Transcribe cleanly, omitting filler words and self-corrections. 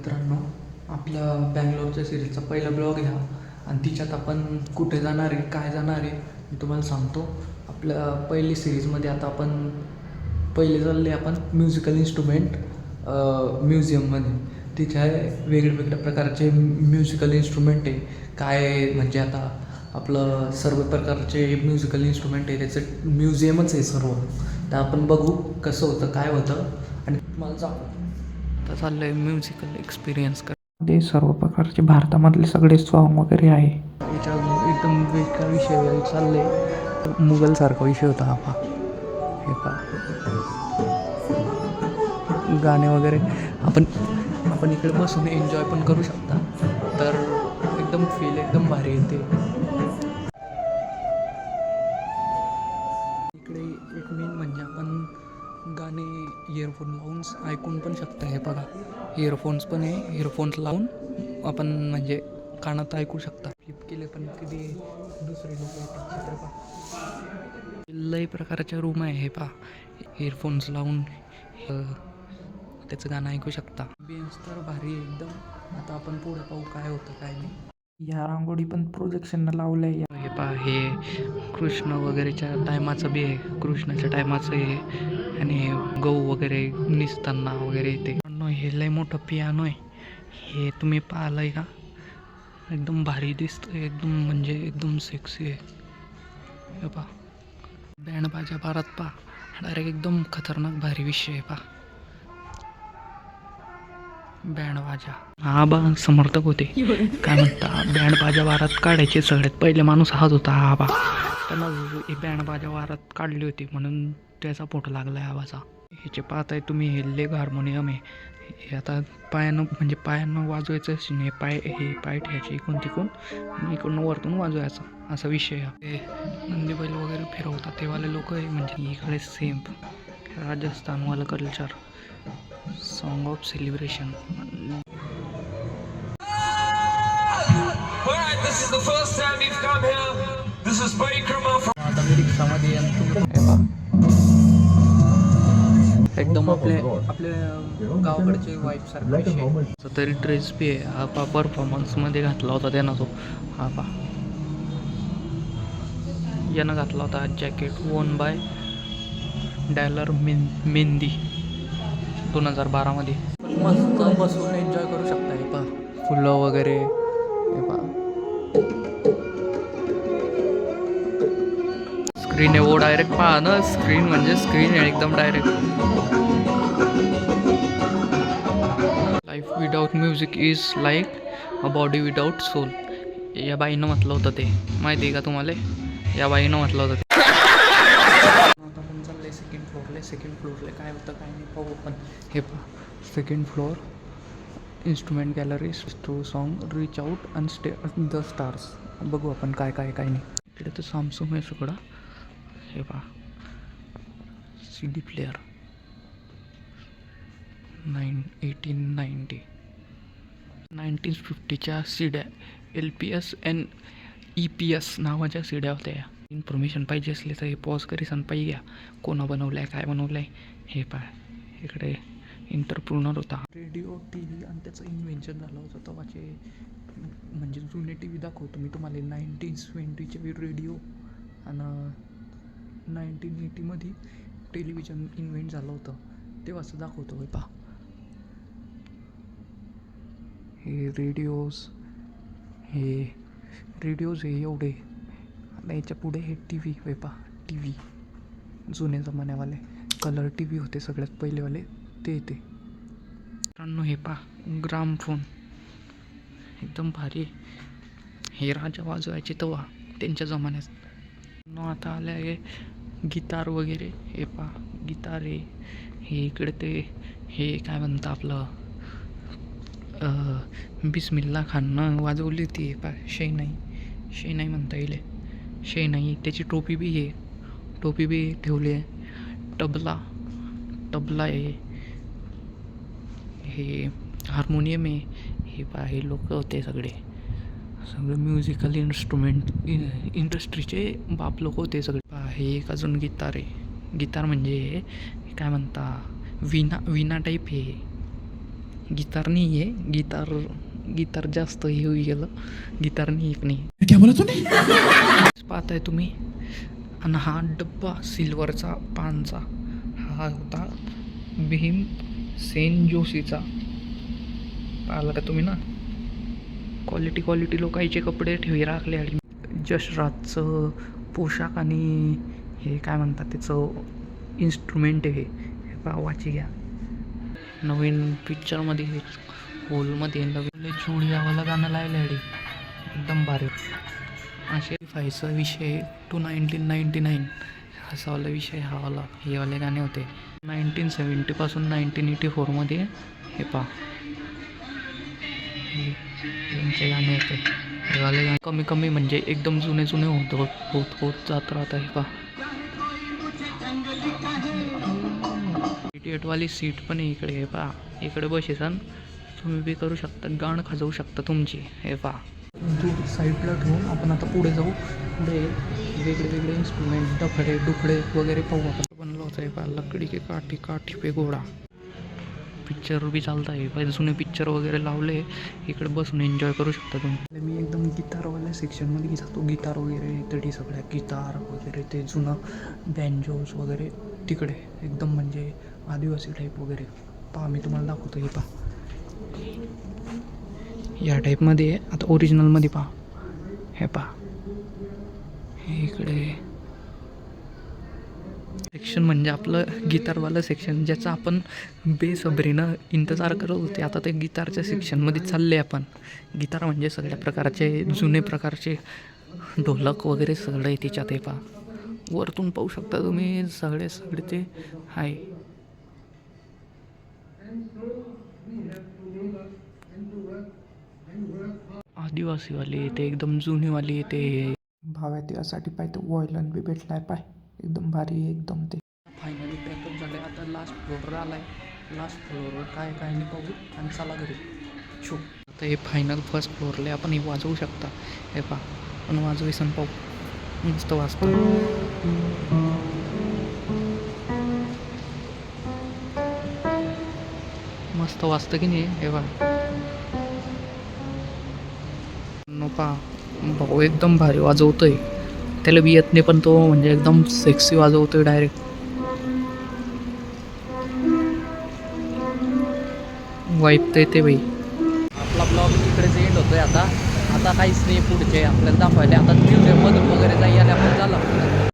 मित्रांनो, आपल्या बँगलोरच्या सिरीजचा पहिला ब्लॉग ह्या आणि तिच्यात आपण कुठे जाणार आहे, काय जाणार आहे मी तुम्हाला सांगतो. आपल्या पहिली सिरीजमध्ये आता आपण पहिले चालले आपण म्युझिकल इन्स्ट्रुमेंट म्युझियममध्ये. तिथे वेगवेगळ्या प्रकारचे म्युझिकल इन्स्ट्रुमेंट आहे. काय म्हणजे आता आपलं सर्व प्रकारचे म्युझिकल इन्स्ट्रुमेंट आहे, त्याचं म्युझियमच आहे सर्व. तर आपण बघू कसं होतं, काय होतं आणि मला जाऊ. आता चाललं आहे म्युझिकल एक्सपिरियन्स कर. ते सर्व प्रकारचे भारतामधले सगळे सॉन्ग वगैरे आहे. याच्या एकदम वेगळा विषय चालले, मुघलसारखा विषय होता हा पहा. हे पहा गाणे वगैरे आपण इकडे बसून एन्जॉय पण करू शकता. तर एकदम फील एकदम भारी येते. इकडे एक मेन म्हणजे आपण गाणे इयरफोन लावून ऐकून पण शकता. हे बघा, इयरफोन्स पण आहे. इयरफोन्स लावून आपण म्हणजे कानात ऐकू शकता. फ्लिप केले पण कधी दुसरे लोक येतात. चित्र पहा, लय प्रकारच्या रूम आहे. हे पहा, इयरफोन्स लावून त्याचं गाणं ऐकू शकता. बेन्स तर भारी आहे एकदम. आता आपण पुढे पाहू काय होतं काय नाही. या रांगोळी पण प्रोजेक्शनला लावलं आहे. हे पहा, हे कृष्ण वगैरेच्या टायमाचं बी आहे. कृष्णाच्या टायमाचं आहे आणि गहू वगैरे निसताना वगैरे ते. हे लय मोठं पियानो आहे. हे तुम्ही पाहिलंय का? एकदम भारी दिसतं. एकदम म्हणजे एकदम सेक्सी आहे. हे पहा, बँड बाजा बारात पहा, डायरेक्ट एकदम खतरनाक भारी विषय आहे. पहा, बँड बाजा. हा बा समर्थक होते. काय म्हणता, बँड बाजा वारात काढायचे सगळ्यात पहिले माणूस हाच होता. हा बा त्यांना ही बँड बाजा वारात काढली होती म्हणून त्याचा फोटो लागला आहे आवाजा. ह्याचे पाहताय तुम्ही, हे लेग हार्मोनियम आहे. हे आता पायानं वाजवायचं नाही. हे पाय ठेवायचे इकडून तिकडून आणि इकडून वरतून वाजवायचं, असा विषय आहे. ते नंदी बैल वगैरे फिरवतात तेवाले लोक आहे. म्हणजे इकडे सेम राजस्थानवालं कल्चर. Song of celebration. आता मी रिक्षामध्ये एकदम आपल्या गावाकडचे वाईफ सारखं तरी ड्रेस बी आहे. हा पा परफॉर्मन्समध्ये घातला होता त्यानं तो. हा पा यानं घातला होता जॅकेट ओन बाय डॅलर मेहंदी 2012 मस्त बसून एन्जॉय करू शकता. हे पहा, फुलं वगैरे. हे पहा, स्क्रीन आहे वो डायरेक्ट. पहा ना, स्क्रीन म्हणजे स्क्रीन आहे एकदम direct. Life without music is like a body without soul. या बाईनं म्हटलं होतं ते, माहिती आहे का तुम्हाला? या बाईनं म्हटलं होतं ते. आता आपण चाललंय सेकंड फ्लोअरला काय होतं काय नाही पाहू पण. हे पहा, second floor instrument gallery to song reach out and stay the stars. बघू आपण काय नाही. इकडे तर सॅमसंग आहे सगळं. हे पहा, CD player 1890 1950च्या सीड्या. LPS and EPS नावाच्या सीड्या होत्या. या इन्फॉर्मेशन पाहिजे असली तर हे पॉज करीसन पाहिजे घ्या. कोणा बनवलं आहे, काय बनवलं आहे. हे पहा, इकडे इंटरप्रुनर होता. रेडिओ TV आणि त्याचं इन्व्हेन्शन झालं होतं तेव्हाचे. म्हणजे जुने TV दाखवतो मी तुम्हाला. 1920चे रेडिओ आणि 1980मध्ये टेलिव्हिजन इन्व्हेंट झालं होतं तेव्हाचं दाखवतो. हे पहा, हे रेडिओज हे एवढे. आता याच्या पुढे हे TV. हे पहा, TV जुने जमान्यावाले कलर TV होते सगळ्यात पहिलेवाले ते. मित्रांनो, हे पहा, ग्रामफोन एकदम भारी. हे राजा वाजवायचे तेव्हा त्यांच्या जमान्यात. आता आलं आहे गिटार वगैरे. हे पहा, गिटार आहे. हे इकडे ते हे काय म्हणतं आपलं बिस्मिल्ला खाननं वाजवली होती. हे पहा, शेनाई म्हणता येईल. शेनाई, त्याची टोपी बी ठेवली आहे. तबला आहे. हे हार्मोनियम आहे. हे पहा, हे लोक होते सगळे म्युझिकल इन्स्ट्रुमेंट इंडस्ट्रीचे बाप लोक होते सगळे. पहा, हे एक अजून गिटार आहे. गिटार म्हणजे काय म्हणता, विना टाईप. हे गिटार नाही आहे, गिटार जास्त हे होई गेलं, गिटार नाही आहे. नाही क्या बोला तूने? पाहताय तुम्ही. आणि हा डब्बा सिल्वरचा पानचा हा होता भीम सेन जोशीचा. पाहिला का तुम्ही ना, क्वालिटी लोकांचे कपडे ठेवी राखले. आणि जसराजचं पोशाख आणि हे काय म्हणतात त्याचं इन्स्ट्रुमेंट आहे हे वाची घ्या. नवीन पिक्चरमध्ये हे होलमध्ये नवीन चुडियावाला गाणं लायलं आहे एकदम भारी. असे फायचा विषय 1999 असावाला विषय हावाला हे वाले गाणे होते. 1970 पासून 1984मध्ये हे पहा यांचे गाणे होते. हे वाले गाणे कमी म्हणजे एकदम जुने होत जात राहत आहे पहा. 88 वाली सीट पण इकडे हे पहा. इकडे बसेसान तुम्ही बी करू शकता, गाणं खाजवू शकता तुमची. हे पहा दूर साईडला ठेवून आपण आता पुढे जाऊ. पुढे वेगळे इन्स्ट्रुमेंट डुखडे वगैरे पाहू. आपण बनलं होतं हे पहा, लकडी के काठी पे घोडा. पिक्चर बी चालत आहे पहिले, जुने पिक्चर वगैरे लावले. इकडे बसून एन्जॉय करू शकता तुम्ही. मी एकदम गिटारवाल्या सेक्शनमध्ये जातो. गिटार वगैरे तरी सगळ्या गिटार वगैरे ते जुनं बँजोज वगैरे तिकडे एकदम म्हणजे आदिवासी टाईप वगैरे पहा. मी तुम्हाला दाखवतो. हे पहा या टाईपमध्ये. आता ओरिजिनलमध्ये पहा. हे पहा हे इकडे सेक्शन म्हणजे आपलं गिटारवालं सेक्शन, ज्याचा आपण बेसब्रीनं इंतजार करत होते. आता ते गिटारच्या सेक्शनमध्ये चालले आपण. गिटार म्हणजे सगळ्या प्रकारचे जुने प्रकारचे ढोलक वगैरे सगळं आहे त्याच्यात. हे पहा वरतून पाहू शकता तुम्ही सगळे ते आहे. आदिवासीवाले ते एकदम जुनीवाली ते भाव्या त्यासाठी पाहिजे वॉयलन बी भेटलाय पाय. एकदम भारी एकदम. ते फायनली पॅकअप झाले. आता लास्ट फ्लोअर आलाय. लास्ट फ्लोअरवर काय नाही पाहू आणि चला घरी छो. आता हे फायनल फर्स्ट फ्लोअरला आपण हे वाजवू शकता. हे पहा पण वाजवेसन पाहू मस्त वाजतं. मस्त वाजतं की नाही. हे पहा भाऊ एकदम भारी वाजवतोय. त्याला बी येत नाही पण तो म्हणजे एकदम सेक्सी वाजवतोय डायरेक्ट. वाईप तर येते बाई. आपला ब्लॉग तिकडेच एंड होतोय आता काहीच नाही पुढचे आपल्याला दाखवायला. आता म्युझियममधून वगैरे जायला आपण झालं.